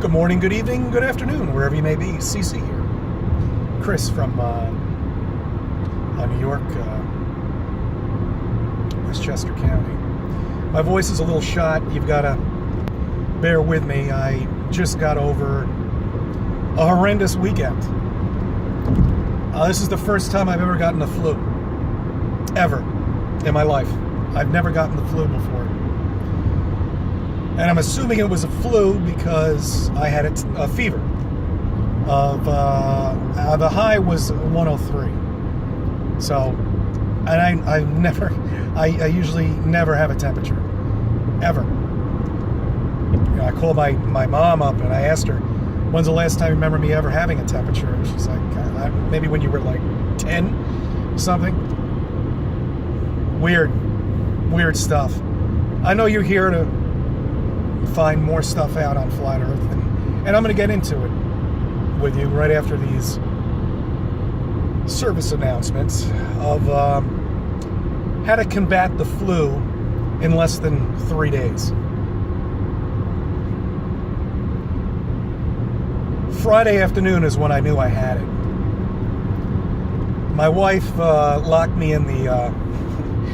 Good morning, good evening, good afternoon, wherever you may be. CC here. Chris from New York, Westchester County. My voice is a little shot. You've got to bear with me. I just got over a horrendous weekend. This is the first time I've ever gotten the flu. Ever in my life. I've never gotten the flu before. And I'm assuming it was a flu because I had a fever. The high was 103. So, and I usually never have a temperature. Ever. You know, I called my mom up and I asked her, when's the last time you remember me ever having a temperature? And she's like, maybe when you were like 10 something. Weird stuff. I know you're here to find more stuff out on Flat Earth, and I'm going to get into it with you right after these service announcements of how to combat the flu in less than 3 days. Friday afternoon is when I knew I had it. My wife locked me in the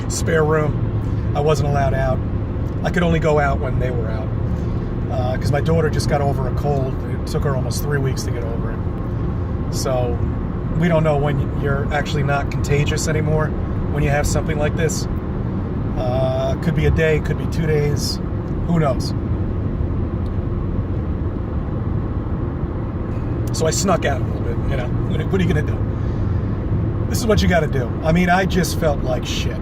spare room. I wasn't allowed out. I could only go out when they were out. Because my daughter just got over a cold. It took her almost 3 weeks to get over it. So we don't know when you're actually not contagious anymore when you have something like this. Could be a day, could be 2 days. Who knows? So I snuck out a little bit, you know. What are you going to do? This is what you got to do. I mean, I just felt like shit.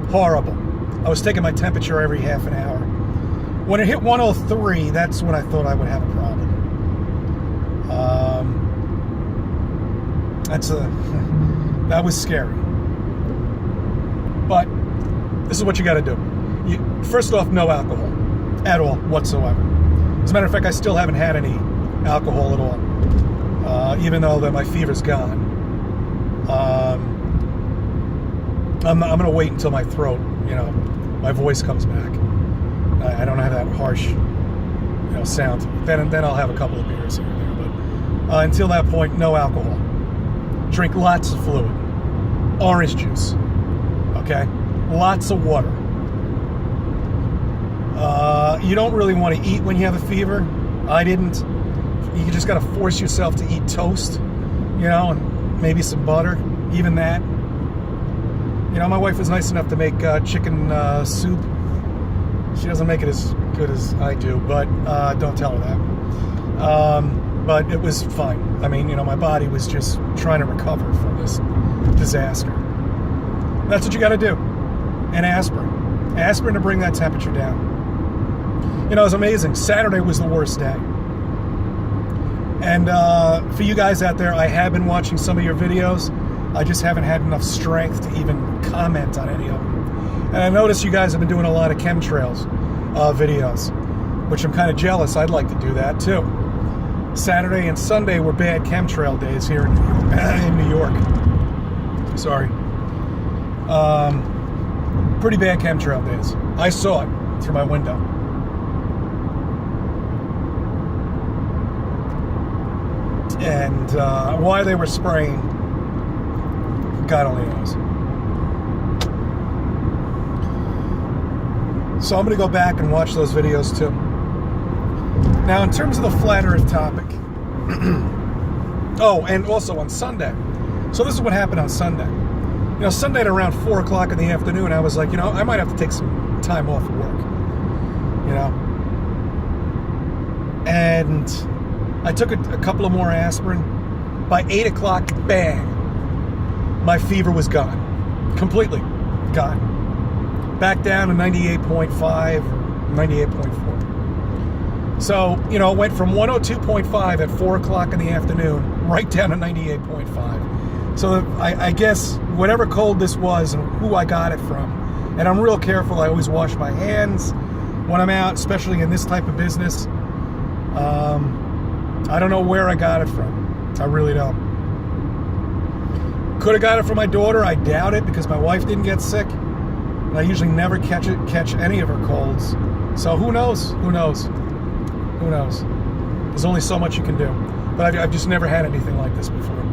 Horrible. I was taking my temperature every half an hour. When it hit 103, that's when I thought I would have a problem. That was scary. But this is what you got to do. First off, no alcohol at all whatsoever. As a matter of fact, I still haven't had any alcohol at all, even though my fever's gone. I'm going to wait until my throat, my voice comes back. I don't have that harsh, sound. Then I'll have a couple of beers here and there. But until that point, no alcohol. Drink lots of fluid. Orange juice. Okay? Lots of water. You don't really want to eat when you have a fever. I didn't. You just got to force yourself to eat toast, and maybe some butter. Even that. My wife was nice enough to make chicken soup. She doesn't make it as good as I do, but don't tell her that. But it was fine. I mean, my body was just trying to recover from this disaster. That's what you got to do. And aspirin. Aspirin to bring that temperature down. It was amazing. Saturday was the worst day. And for you guys out there, I have been watching some of your videos. I just haven't had enough strength to even comment on any of them. And I noticed you guys have been doing a lot of chemtrails videos, which I'm kind of jealous. I'd like to do that too. Saturday and Sunday were bad chemtrail days here in New York. Sorry. Pretty bad chemtrail days. I saw it through my window. And why they were spraying, God only knows. So I'm going to go back and watch those videos too. Now, in terms of the Flat Earth topic. Oh, and also on Sunday. So this is what happened on Sunday. Sunday at around 4 o'clock in the afternoon, I was like, I might have to take some time off of work. And I took a couple of more aspirin. By 8 o'clock, bang. My fever was gone. Completely gone. Back down to 98.5, 98.4. So, it went from 102.5 at 4 o'clock in the afternoon right down to 98.5. So I guess whatever cold this was and who I got it from, and I'm real careful. I always wash my hands when I'm out, especially in this type of business. I don't know where I got it from. I really don't. Could have got it from my daughter. I doubt it because my wife didn't get sick. And I usually never catch any of her colds. So who knows? Who knows? Who knows? There's only so much you can do. But I've just never had anything like this before.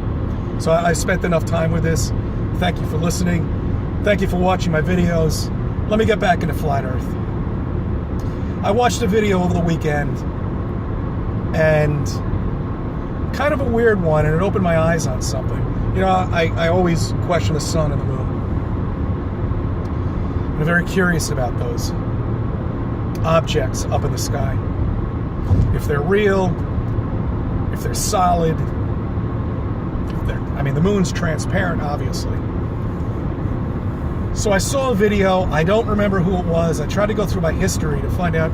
So I spent enough time with this. Thank you for listening. Thank you for watching my videos. Let me get back into Flat Earth. I watched a video over the weekend, and kind of a weird one, and it opened my eyes on something. You know, I always question the sun and the moon. I'm very curious about those objects up in the sky. If they're real, if they're solid, I mean, the moon's transparent, obviously. So I saw a video. I don't remember who it was. I tried to go through my history to find out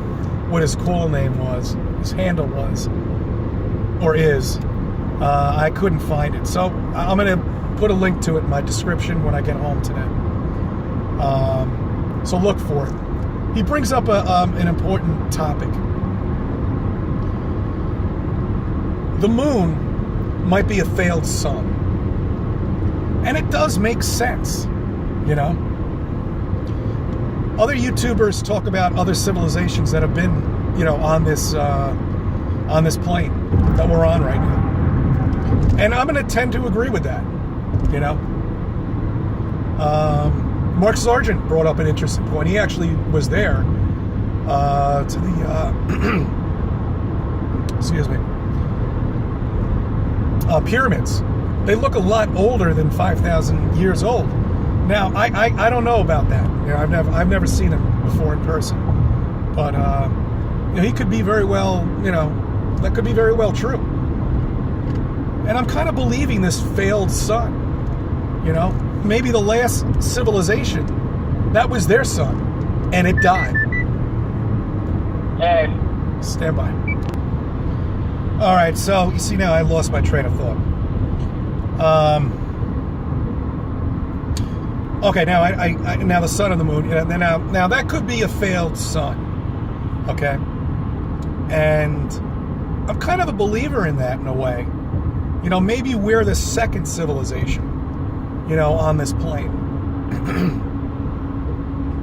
what his call name was, his handle was, or is. I couldn't find it. So I'm going to put a link to it in my description when I get home today. So look for it. He brings up an important topic. The moon might be a failed sun. And it does make sense, you know. Other YouTubers talk about other civilizations that have been, you know, on this plane that we're on right now. And I'm going to tend to agree with that, you know. Mark Sargent brought up an interesting point. He actually was there to the, excuse me, pyramids. They look a lot older than 5,000 years old. Now, I don't know about that. You know, I've never seen him before in person, but you know, he could be very well. You know, that could be very well true. And I'm kind of believing this failed sun. You know, maybe the last civilization, that was their sun, and it died. Hey. Stand by. All right, so you see now I lost my train of thought. Okay, now now the sun and the moon. Now that could be a failed sun. Okay, and I'm kind of a believer in that in a way. You know, maybe we're the second civilization, you know, on this plane.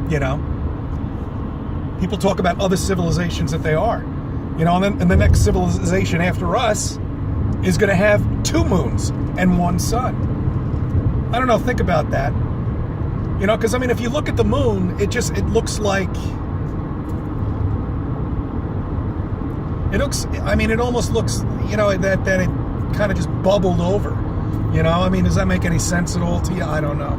You know, people talk about other civilizations that they are. You know, and the next civilization after us is going to have 2 moons and 1 sun. I don't know, think about that. You know, because I mean, if you look at the moon, it looks like, it almost looks, you know, that it kind of just bubbled over. You know, I mean, does that make any sense at all to you? I don't know.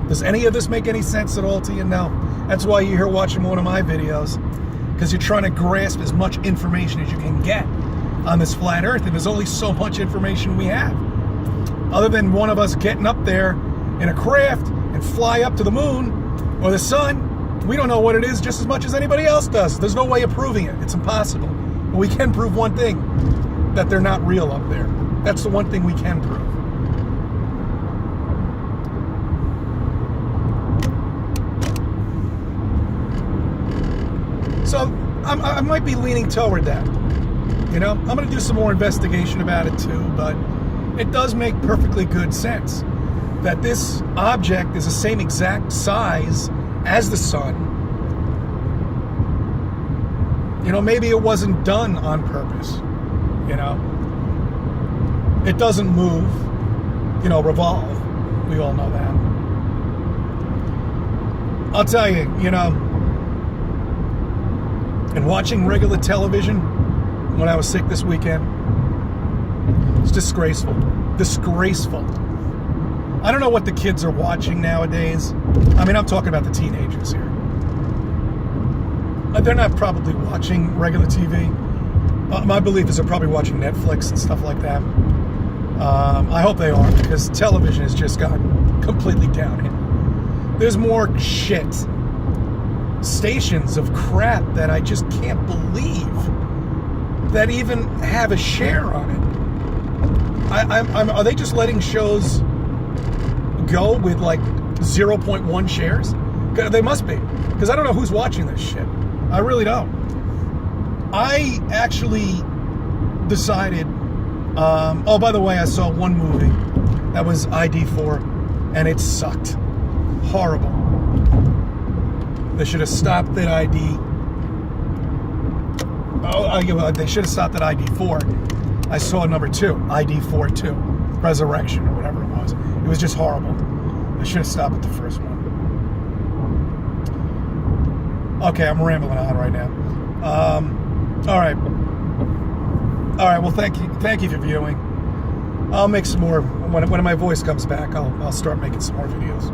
Does any of this make any sense at all to you? No. That's why you're here watching one of my videos, because you're trying to grasp as much information as you can get on this flat earth, and there's only so much information we have. Other than one of us getting up there in a craft and fly up to the moon or the sun, we don't know what it is just as much as anybody else does. There's no way of proving it. It's impossible. But we can prove one thing, that they're not real up there. That's the one thing we can prove. So I might be leaning toward that. You know, I'm going to do some more investigation about it too, but it does make perfectly good sense that this object is the same exact size as the sun. You know, maybe it wasn't done on purpose. You know, it doesn't move, you know, revolve. We all know that. I'll tell you, you know, and watching regular television when I was sick this weekend, it's disgraceful. Disgraceful. I don't know what the kids are watching nowadays. I mean, I'm talking about the teenagers here. They're not probably watching regular TV. My belief is they're probably watching Netflix and stuff like that. I hope they are, because television has just gone completely downhill. There's more shit. Stations of crap that I just can't believe that even have a share on it. Are they just letting shows go with like 0.1 shares? They must be, because I don't know who's watching this shit. I really don't. I actually decided, oh, by the way, I saw one movie that was ID4, and it sucked. Horrible. They should have stopped that ID they should have stopped at ID4. I saw number 2, ID4 2, Resurrection or whatever it was. It was just horrible. I should have stopped at the first one. Okay, I'm rambling on right now. All right. Well, thank you for viewing. I'll make some more when my voice comes back. I'll start making some more videos.